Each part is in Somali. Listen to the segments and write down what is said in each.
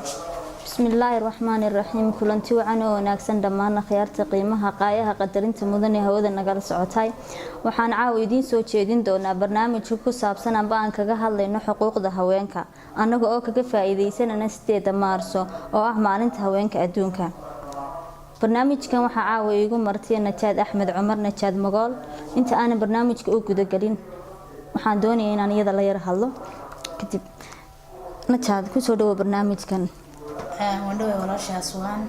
بسم الله الرحمن الرحيم كلنتي وعنا وناكسن دمانا خيارتي قيمها قايها قدرينتا مدني هودا نغلا سocotay waxaan caaw idin soo jeedin doonaa barnaamij ku saabsan aan kaga hadlayno xuquuqda haweenka anaga oo kaga faa'iideysanana 8 Maarso oo ah maalinta haweenka adduunka barnaamijkan waxa caaw igu martay Najaad Axmed Cumar Najaad Magool inta aan barnaamijka u guda galin waxaan doonayaa inaan iyada la yar hadlo kadib Najaad ku soo dhawo barnaamijkan wandhow walaasha aswaan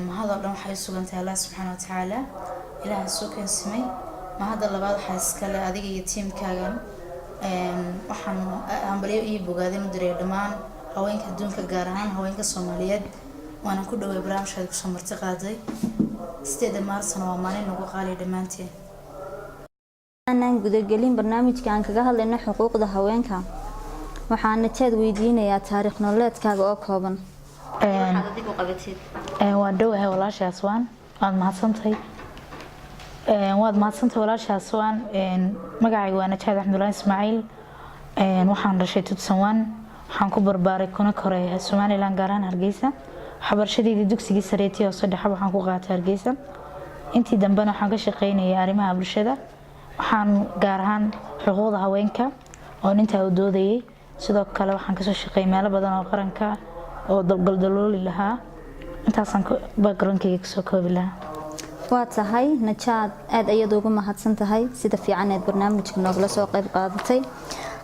ma hada dhan waxay sugantahay Allah subhanahu wa ta'ala ilaahay soo keensamay ma hada labaad waxa iska leh adiga iyo teamkaaga waxaan ambaliyo iyo bogaadin u diray dhamaan haweenka adduunka gaar ahaan haweenka Soomaaliyeed waana ku dhaway barnaamijka ku soo marti qaaday 8 Maarso waa maalin ugu qaali dhamaanteen aanan guda galin barnaamijkan kaga hadlayno xuquuqda haweenka waxaan Najaad weydiinayaa taariikh nololeedkaaga oo kooban wandhow walaasha aswaan waad mahadsantahay walaasha aswaan magacaygu waa Najaad Axmed Ismaaciil waxaan dhashay Tutsawaan waxaan ku barbaaray kuna koray Soomaaliland gaar ahaan Hargeysa waxbarashadeedii dugsiga sare oo saddex waxaan ku qaatay Hargeysa intii dambena waxaan ka shaqeynayay arrimaha bulshada waxaan gaar ahaan xuquuqda haweenka oo inta u doodayay sidoo kale waxaan ka soo shaqeeyay meelo badan oo qaranka oo dalgaldalooli lahaa intaasaan backgroundkayga ka soo koobi lahaa waa tahay Najaad aad ayad ugu mahadsan tahay sida fiican ee barnaamijka noogla soo qayb qaadatay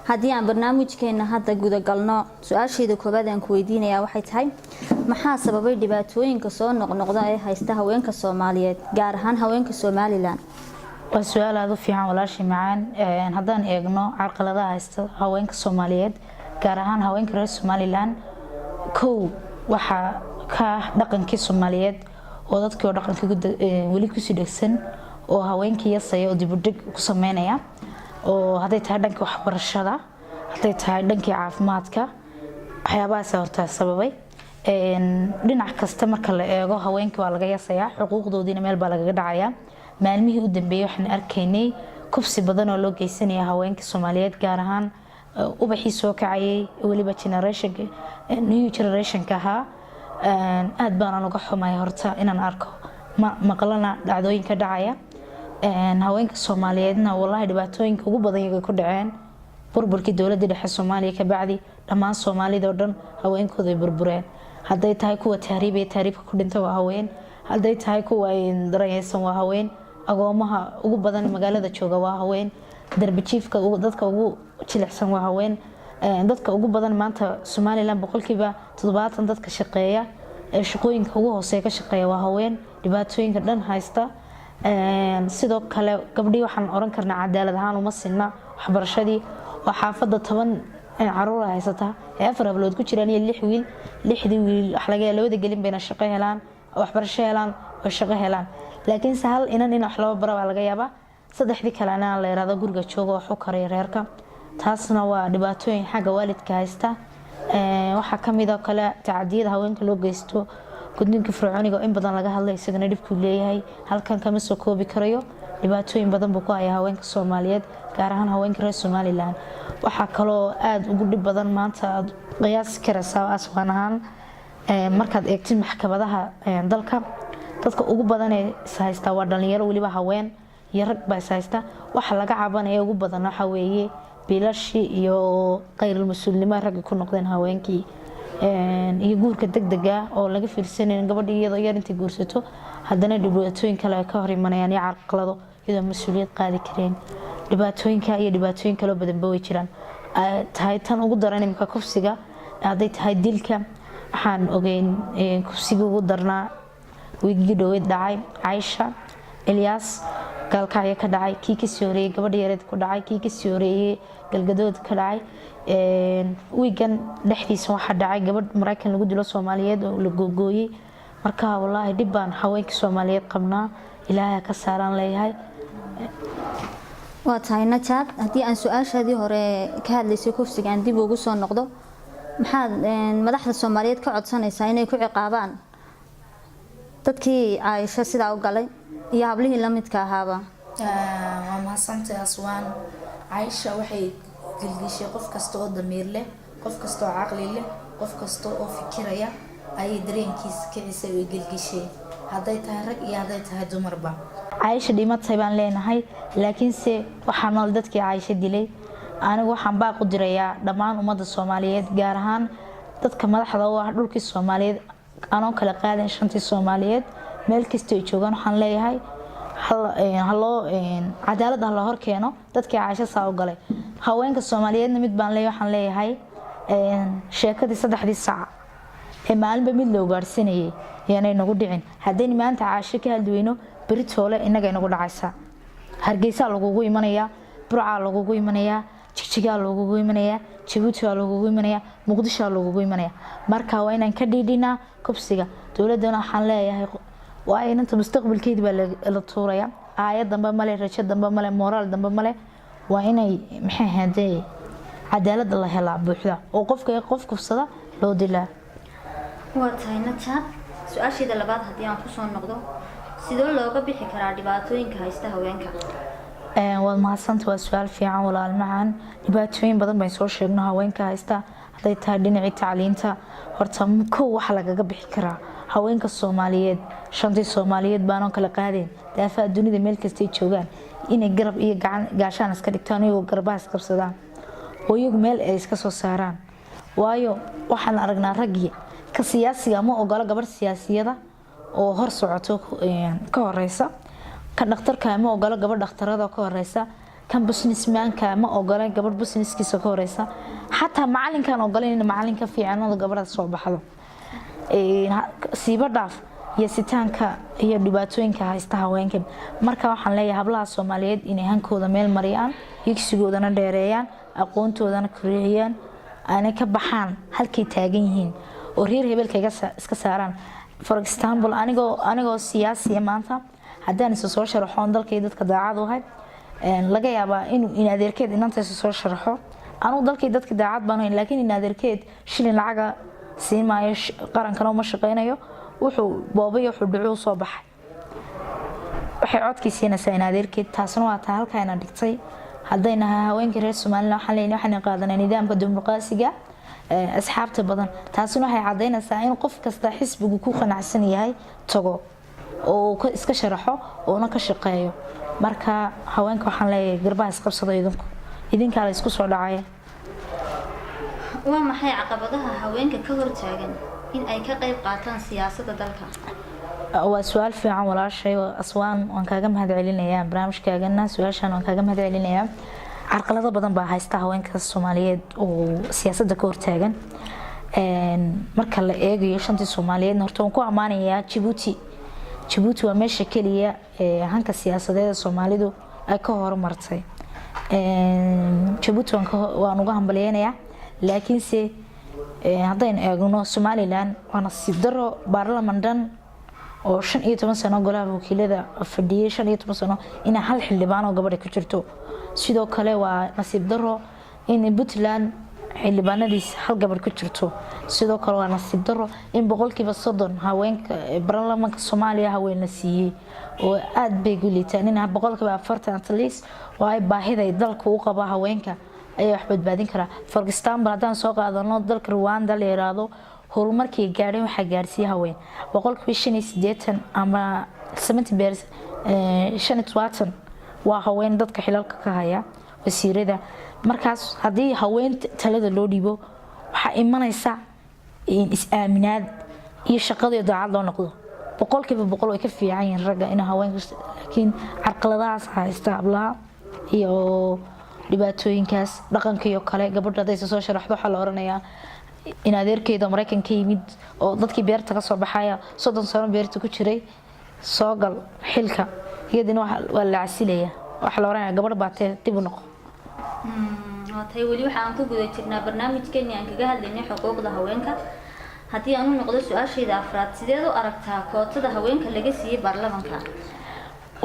haddii aan barnaamijkeena hadda guda galno su'aasheeda koobaad aan ku weydiinayaa waxay tahay maxaa sababay dhibaatooyinka soo noqnoqda ee haysta haweenka Soomaaliyeed gaar ahaan haweenka Somaliland waa su'aal aad u fiican walaashii macaan haddaan eegno carqaladaha haysta haweenka Soomaaliyeed gaar ahaan haweenka reer Somaliland waxa ka dhaqankii Soomaaliyeed oo dadkii oo dhaqanka wali ku sii dhagsan oo haweenkii yasay oo dib u dhig ku sameynaya oo haday tahay dhanka waxbarashada haday tahay dhanka caafimaadka waxyaabahaas horta sababay dhinac kasta marka la eego haweenkii waa laga yasayaa xuquuqdoodiina meel baa laga dhacayaa maalmihii u dambeeyay waxaan arkaynay kubsi badan oo loo geysanaya haweenka Soomaaliyeed gaar ahaan ubaxii soo kacayay waliba new generation ka aad baan uga xumay horta inaan arko maqlana dhacdooyinka dhacaya haweenka Soomaaliyeedna wallahi dhibaatooyinka ugu badan iyaga ku dhaceen burburkii dawladda dhexe Soomaaliya ka bacdi dhammaan Soomaalida oo dhan haweenkooda ay burbureen haday tahay kuwa taariibka ku dhintay waa haween haday tahay kuwa daraysan waa haween agoomaha ugu badan magaalada jooga waa haween darbi jiifka dadka ugu jilicsan waa haween dadka ugu badan maanta Somaliland boqolkiiba 70 dadka shaqeeya ee shaqooyinka ugu hooseeya ka shaqeeya waa haween dhibaatooyinka dhan haysta sidoo kale gabdhii waxaan oran karnaa cadaalad ahaan uma sinna waxbarashadii waa xaafada 10 caruur haysata ee 4 hablood ku jiraan iyo 6 wiil 6 wiil wax laga labada gelin bayna shaqo helaan waxbarasho helaan oo shaqo helaan laakiin sahal in wax loo baro laga yaabaa saddexdii kalena la yiraahdo guriga jooga wax u karay reerka taasna waa dhibaatooyin xagga waalidka haysta waxa kamid ah kale tacadiyada haweenka loo geysto gudniinka fircooniga in badan laga hadlay isagana dhibku leeyahay halkan kama soo koobi karayo dhibaatooyin badan buu ku hayaa haweenka Soomaaliyeed gaar ahaan haweenka reer Somaliland waxa kale oo aad ugu dhib badan maanta qiyaas karaysaa aswaan ahaan markaad eegtid maxkamadaha dalka dadka ugu badan ee haysta waa dhalinyaro waliba haween iyo rag baa haysta waxa laga cabanaya ugu badan waxa weeye bilashi iyo qayr mas'uulnimo rag ku noqdeen haweenkii iyo guurka degdega oo laga fiirsanay gabadha iyadoo yar intii guursato haddana dhibaatooyin kale ka hor imanayaan iyo carqalado iyadoo mas'uuliyad qaadi kareen dhibaatooyin kale badan way jiraan tahay tan ugu daran imka kufsiga haday tahay dilka waxaan ogeyn kufsiga ugu darnaa wiigi dhaweyd dhacay Aisha Ilyas galkaayo ka dhacay kii ka soo horeeyay gabadha yareed ku dhacay kii ka soo horeeyay galgadood ka dhacay wiigan dhexdiisa waxa dhacay gabadh Mareykan lagu dilo Soomaaliyeed oo la googooyay marka wallahi dib baan haweenka Soomaaliyeed qabnaa ilaahay ka saaran leeyahay waa tahay Najaad haddii aan su'aashaadii hore ka hadlaysay kufsiga aan dib ugu soo noqdo maxaad madaxda Soomaaliyeed ka codsanaysaa inay ku ciqaabaan dadkii Aisha sidaa u galay iyo hablihii la midka ahaaba waa mahadsantahay aswaan Aisha waxay gilgishay qof kasta oo damiir leh qof kasta oo caqli leh qof kasta oo fikiraya ay dareenkiisa kicisa way gelgishay haday tahay rag iyo haday tahay dumarba Aisha dhimatay baan leenahay laakiin se waxaan nool dadkii Aisha dilay anigu waxaan baaq u dirayaa dhammaan ummadda Soomaaliyeed gaar ahaan dadka madaxda u ah dhulkii Soomaaliyeed anoo kala qaadan shantii Soomaaliyeed meel kasta ay joogaan waxaan leeyahay halo cadaalad la hor keeno dadkii Aisha saa u galay haweenka Soomaaliyeedna mid baan leeyahay waxaan leeyahay sheekadii 3 saac ee maalinba mid loo gaarsinayay yaanay nagu dhicin hadeen maanta Aisha ka hadweyno beritoole inaga inagu dhacaysa Hargeysa lagu imanaya Burca lagu imanaya Jigjiga lagu imanaya Djibouti lagu imanaya Muqdisho lagu imanaya marka waa inaan ka dhiidhina kubsiga dawladana waxaan leeyahay waa inta mustaqbalkeedii baa la tuuraya aayad dambe male rajo dambe male moral dambe male waa inay maxay haday cadaalad la helaa buuxda oo qof kufsada loo dilaa waa taynata su'aashida labaad hadii aan ku soo noqdo sidoo looga bixi karaa dhibaatooyinka haysta haweenka wal mahadsantahay waa su'aal fiican walaal macaan dhibaatooyin badan baan soo sheegnay haweenka haysta haday tahay dhinaca tacliinta horta waxa laga bixi karaa haweenka Soomaaliyeed shantii Soomaaliyeed baan kala qaadeen daafa dunida meel kasta ay joogaan inay garab iyo gaashaan iska dhigtaan iyo garbaas qabsadaan oo iyagu meel ay iska soo saaraan waayo waxaan aragnaa ragii ka siyaasiga ma ogola gabar siyaasiyada oo hor socoto ka horeysa ka dhaqtarka ma ogola gabar dhaqtarada ka horeysa kan businessman-ka ma ogola gabar businesskiisa ka horeysa hatta macalinkan ogola in macalinka fiicanada gabadha soo baxdo siiba dhaaf iyo sitaanka iyo dhibaatooyinka haysta haweenka marka waxaan leeyahay hablaha Soomaaliyeed inay hankooda meel mariyaan yigsigoodana dheereeyaan aqoontoodana koriyaan aanay ka baxaan halkay taagan yihiin oo reer hebelkayga iska saaraan for example anigoo siyaasi maanta hadaan soo sharaxoon dalkay dadka daacad u ahay laga yaabaa in adeerkeed inanta soo sharaxo anu dalkay dadka daacad baan laakiin in adeerkeed shilin lacaga siimayo qarankana ma shaqeynayo wuxuu boobay wuxuu dhucu soo baxay waxay codkiisina in adeerkeed taasna waa taa halka ina dhigtay hadayna haweenka reer Soomaaliland waxaan leeyahay waxaan qaadanay nidaamka dimuqraasiga asxaabta badan taasuna waxay cadeynaysaa in qof kasta xisbigu ku qanacsan yahay tago oo iska sharaxo oo ka shaqeeyo marka haweenka waxaan leeyahay garbaha isqabsado idinka la isku soo dhacay waa maxay caqabadaha haweenka ka hortaagan in ay ka qayb qaataan siyaasadda dalka waa su'aal fiican walaashay aswaan waan kaaga mahadcelinayaa barnaamijkaagana su'aashan waan kaaga mahadcelinayaa carqalado badan baa haysta haweenka Soomaaliyeed oo siyaasadda ka hortaagan marka la eegayo shantii Soomaaliyeed horta waan ku amaanayaa Djibouti waa meesha kaliya hanka siyaasadeed Soomaalidu ay ka horumartay Djibouti waan uga hambalyeynaya laakiin se hadaan eegno Somaliland wana sidaro baarlamandan oo 15 sano golaha wakiilada fadhiyay 15 sano in hal xildhibaan oo gabadha ku jirto sidoo kale waa nasiib daro in Puntland xildhibaanadiis hal gabar ku jirto sidoo kale waa nasiib daro in 30% haweenka baarlamaanka Soomaaliya haween la siiyay oo aad bay gulitaan in 40% at least oo ay baahida dalka u qaba haweenka ay wax badbaadin kara for example hadaan soo qaadano dalka Rwanda la yiraahdo horumarkii gaadhay waxa gaarsiiyay haween 180 ama 70% waa haween dadka xilalka ka haya wasiirada markaas hadii haween talada loo dhibo waxa imanaysa in is-aaminaad iyo shaqada daacad loo noqdo 100% way ka fiican yihiin ragga in haweenka laakiin carqaladahaas haysta hablaha iyo dhibaatooyinkaas dhaqanka iyo kale gabadha ay soo sharaxdo waxa la oranayaa in adeerkeeda Mareykanka yimid oo dadkii beerta ka soo baxaya 30 sano beerta ku jiray soo gal xilka iyadina waa la casilaya waxa la oranayaa gabadha baatay dib u noqo waatay wali waxaan ku guda jirnaa barnaamijkeena aan kaga hadlaynay xuquuqda haweenka hadii aanu noqdo su'aashayda afraad sideed u aragtaa kootada haweenka laga siiyay baarlamaanka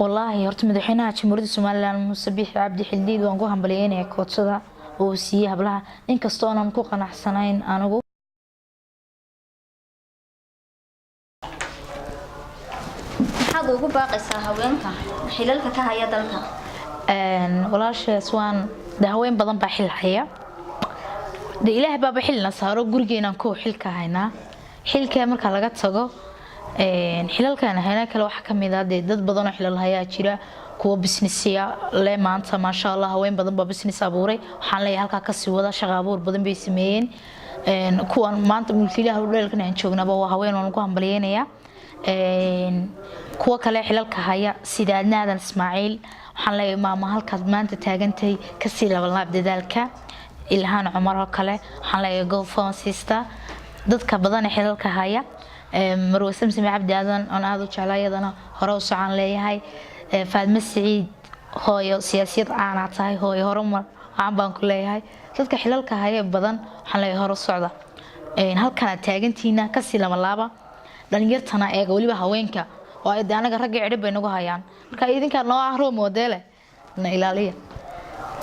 والله horta madaxweynaha Jamhuuriyadda Soomaaliland Muuse Biixi Cabdi Xildhiid waan ku hambalyeynaa kootada oo siiyay hablaha inkastoo aan ku qanacsanayn anigu maxaad ugu baaqaysaa haweenka xilalka ka haya dalka walaashay aswaan haween badan baa xil haya de ilaahay baa xilna saaro gurigeena ku xilka haynaa xilka marka laga tago xilalkan hayna kale waxa kamid ah dad badan oo xilal haya jira kuwa business-ya le maanta ma sha Allah haween badan baa business abuuray waxaan leeyahay halka ka sii wada shaqo abuur badan bay sameeyeen kuwan maanta mulkiilaha hawlgalkan aan joognaba waa haween oo ku hambalyeynaya kuwa kale xilalka haya sida Adnaadan Ismaaciil waxaan leeyahay maama halkaas maanta taagantay ka sii laab dadaalka Ilhaan Cumar oo kale waxaan leeyahay go phone sister dadka badan xilalka haya Marwo Samsami Cabdi Aadan oo aad u jeclaayadana hore u socon leeyahay Faadma Saciid hooyo siyaasiyad aan tahay hooyo horumar aan baan ku leeyahay dadka xilalka haya badan waxaan leeyahay hore u socda halkan taagantiina ka sii laaba dhalinyartana eega waliba haweenka oo ay anaga rag cidhib bay nagu hayaan marka idinka noo ah roo model na ilaaliya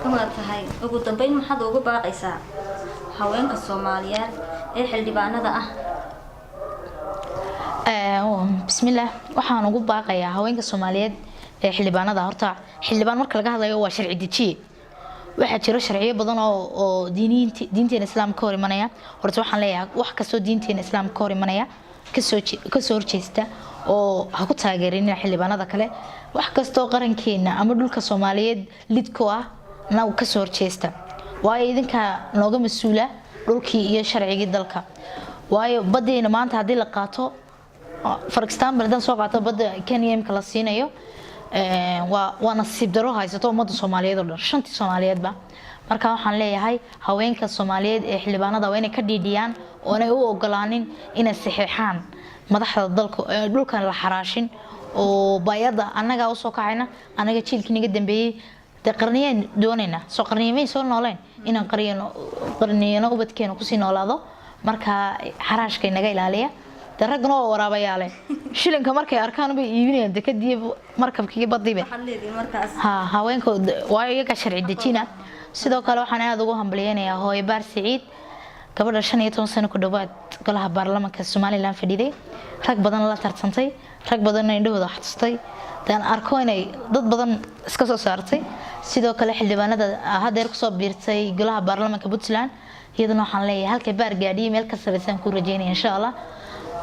kuma tahay ugu dambeyn maxaad ugu baaqaysaa haweenka Soomaaliyeed ee xildhibaanada ah bismillaah waxaan ugu baaqayaa haweenka Soomaaliyeed ee xildhibaanada horta xildhibaan marka laga hadlayo waa sharci dejiye waxa jira sharciyo badan oo diinteena islaamka hor imanaya horta waxaan leeyahay wax kasto diinteena islaamka hor imanaya ka soo horjeesta oo ha ku taageerin xildhibaanada kale wax kasto qarankeena ama dhulka Soomaaliyeed lidko ah na ka soo horjeesta waayo idinka nooga mas'uula dhulkii iyo sharcigii dalka waayo badeena maanta hadii la qaato for example dan soo qaato bada Kenya imka la siinayo waa nasiib daro haysato umada Soomaaliyeed oo dhan shantii Soomaaliyeedba marka waxaan leeyahay haweenka Soomaaliyeed ee xildhibaanada waa inay ka dhiidhiyaan oo ay u ogolaanin inay saxiixaan madaxda dalka dhulkan la xaraashin oo bayada anaga u soo kacayna anaga jiilkii naga dambeeyay qarniyeen doonayna soo qarniyeen soo nooleen inaan qarniyeen ubadkeena ku sii noolaado marka xaraashka inaga ilaaliya daragna oo waraabayaale shilinka markay arkaan bay iibinayaan dekadii markabkii badibe haweenka waa iyaga sharci dejina sidoo kale waxaan aad ugu hambalyeeynaa hooyo Baar Saciid gabadha 15 sano ku dhawaad golaha baarlamaanka Soomaaliland fadhiday rag badan la tartantay rag badan indhahooda xastay dan arko inay dad badan iska soo saartay sidoo kale xildhibaanada hadeer ku soo biirtay golaha baarlamaanka Puntland iyadana waxaan leeyahay halka baar gaadhiye meel ka sareysan ku rajeynaa insha Allah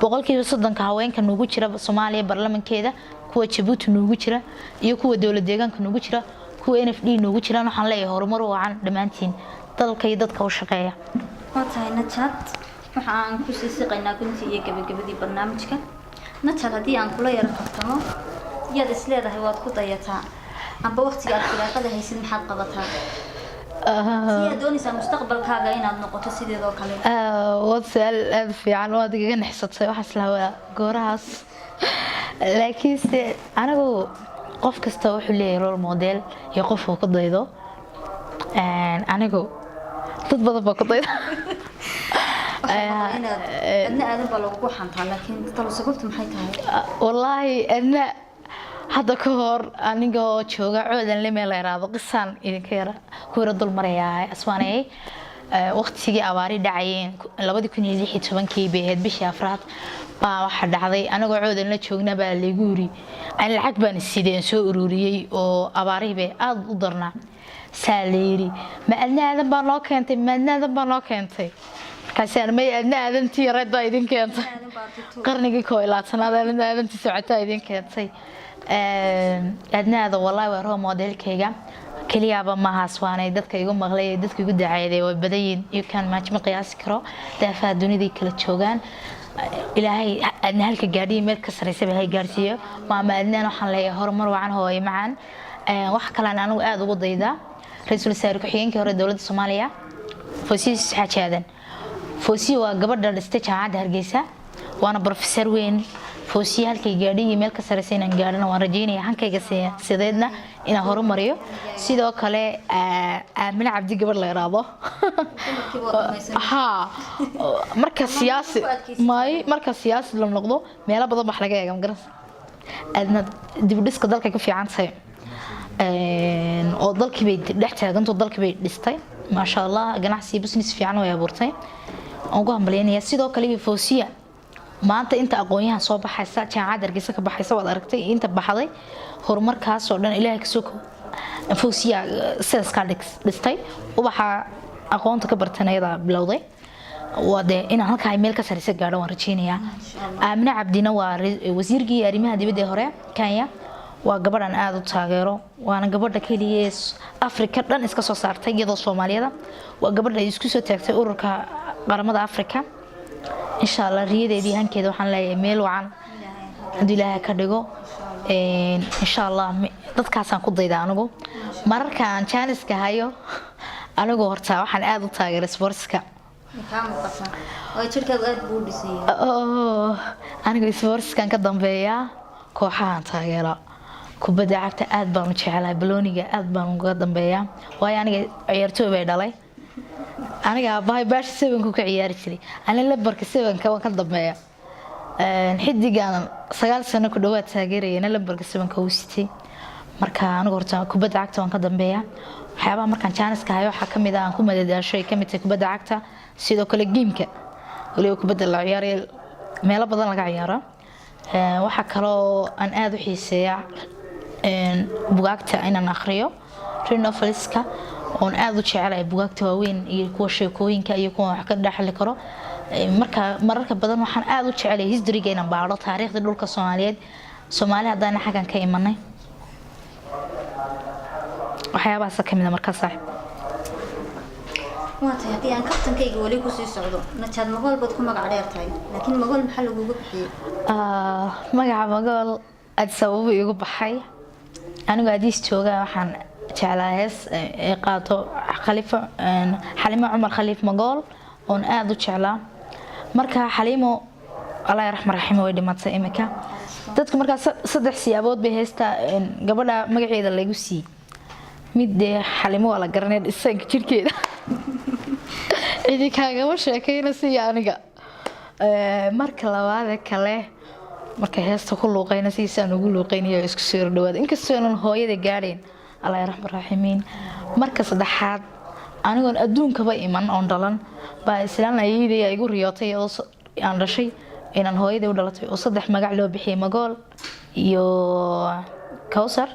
boqolkiiba 30 haweenka nuugu jira Soomaaliya baarlamankeeda kuwa Djibouti nuugu jira iyo kuwa dawlad deegaanka nuugu jira kuwa NFD nuugu jira waxaan leeyahay horumar wacan dhamaantiin dalka iyo dadka u shaqeeya waatahay Najat waxaan ku sii siqaynaa guntii iyo gabagabadii barnaamijka Najat hadii aan kula yar qabtamo yaad isleedahay waad ku dayataa amba waqtiga aad firaaqada haysid maxaad qabataa doonaysaa mustaqbalkaaga inaad noqoto sideedoo kale wadsal aad fiican oo adiga naxsatay waxa islaa goorahaas laakiin anigu qof kasta wuxuu leeyahay role model iyo qof uu ku daydo anigu dad badan baa ku daydo adna aadan baa lagu xantaa laakiin talo sababtu maxay tahay wallahi adna hadda ka hor aniga oo jooga coodan la meel yaraado qisaan idinka yara ku yara dul maraya aswaanay waqtigii abaari dhacayeen 2016 bay ahayd bishii afraad baa waxa dhacday aniga coodan la joogna baa lagu yiri aan lacag baan sideen soo ururiyay oo abaari bay aad u darnaa saaleeri ma adnaadan baa loo keentay kaasaan may adnaadantii yarada idin keentay qarnigii 12aad adnaadantii socota idin keentay adnaada wallahi waa roo modelkayga kaliyaaba ma haaswaanay dadka igu maqlay dadka igu dacayday way badayin you can match ma qiyaasi karo daafaha dunida kala joogan ilaahay adna halka gaadhiye meel ka sareysa bay gaarsiyo maama adnaan waxaan leeyahay horumar wacan hooyo macaan wax kale aan anigu aad ugu daydaa ra'iisul wasaare ku-xigeenkii hore dawladda Soomaaliya Foosiis Xajaadan Foosiis waa gabadha dhistay jaamacadda Hargeysa waana professor weyn Foosiis halkay gaadhiye meel ka sareysa inaan gaarno waan rajeynayaa hankayga sideedna inaan horumariyo sidoo kale Aamina Cabdi gabadh la yiraahdo marka siyaasi la noqdo meel badan wax laga eegam garan adna dib dhiska dalka ka fiican tahay oo dalkii bay dhex taaganto dalkii bay dhistay ma sha Allah ganacsi business fiican way abuurtay ugu hambalyeynaya sidoo kale Foosiis maanta inta aqoonyahan soo baxaysa jaamacad Hargeysa ka baxaysa wad aragtay inta baxday horumarkaas oo dhan Ilaahay ka soo Foosiis sidaas ka dhistay ubaxa aqoonta ka bartanayada bilowday wade in halka ay meel ka sareysa gaadho waan rajeynayaa Aamina Cabdina waa wasiirkii arrimaha dibadda hore Kenya waa gabadhan aad u taageero waana gabadha kaliya Afrika dhan iska soo saartay iyadoo Soomaaliyada waa gabadha isku soo taagtay ururka qaramada Afrika insha Allah riyadeedii hankeeda waxaan leeyahay meel wacan hadii Ilaahay ka dhigo insha Allah dadkaasaan ku dayda anigu mararka aan Janiska hayo anigu horta waxaan aad u taageeray sportska oo jirkaagu aad buu dhisay anigu sportskan ka dambeeya kooxahan taageero kubadda cagta aad baan u jecelahay balooniga aad baan uga dambeeya waayo aniga ciyaartooy bay dhalay aniga aabbahay baash 7 ku ciyaari jiray ana lambarka 7 ka waan ka dambeeya xidigan 9 sano ku dhawaad taageerayna lambarka 7 ka uu sitay marka anigu horta kubadda cagta waan ka dambeeya waxyaabaha markaan Janiska hayo waxa kamid ah aan ku madadaashay kamid tahay kubadda cagta sidoo kale geemka waliba kubadda la ciyaaray meelo badan laga ciyaaro waxa kale oo aan aad u xiiseeyaa bugaagta inaan akhriyo noveliska oo aad u jecelahay bugaagta waaweyn iyo kuwa sheekooyinka iyo kuwa wax ka dhaxli karo mararka badan waxaan aad u jecelahay historyga inaan baaro taariikhda dhulka Soomaaliyeed Soomaaliya hadaan xagan ka imanay waxyaabahaas kamid ah markaa saaxiib waa tahay aan kabtankayga wali ku sii socdo najaad Magool bad ku magac dheer tahay laakiin Magool maxaa lagu bixiyay magaca Magool aad sabab igu baxay anigu aadiis jooga waxaan jeclahay hees qaato Khalifa Xalimo Umar Khaliif Magool oo aad u jeclaa marka Xalimo Allah yarxam raximo way dhimatay imika dadku marka saddex siyaabood bay heesta gabadha magaceeda lagu sii mid Xalimo wala garanay isaga jirkeeda idinka ma sheekayna si aniga marka labaad kale marka heesta ku luuqayna si aan ugu luuqaynayo isku soo dhawaad inkastoo aan hooyada gaareen Allah yarxam raximin marka saddexaad anigoon adduunka ba iman oo dhalan ba islaan ayay igu riyootay oo aan dhashay inaan hooyada u dhalatay oo saddex magac loo bixiyay Magool iyo Kawsar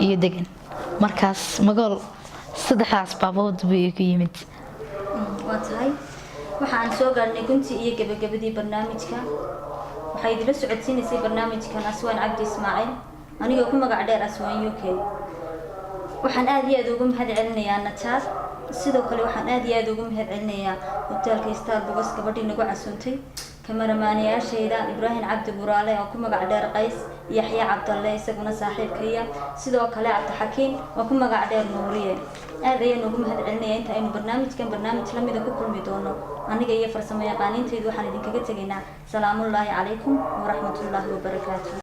iyo Degan markaas Magool saddexdaas baabood bay ku yimid waa tahay waxaan soo gaarnay gunti iyo gabagabadii barnaamijka waxay idila socodsiinaysay barnaamijkan Aswaan Cabdi Ismaaciil aniga ku magac dheer Aswaan UK waxaan aad iyo aad ugu mahadcelinayaa Najaad sidoo kale waxaan aad iyo aad ugu mahadcelinayaa hotelka Starbucks gabadhii nagu casuuntay kamaramaanayaashayda Ibrahim Cabdi Buraale oo ku magac dheer Qays Yaxya Cabdalle isaguna saaxiibkaya sidoo kale Cabdi Xakiin oo ku magac dheer Nuuriye aad ayaan ugu mahadcelinayaa inta aynu barnaamij la mid ah ku kulmi doono aniga iyo farsamo yaqaaniintaydu waxaan idinkaga tageynaa salaamullaahi calaykum wa rahmatullaahi wa barakaatuh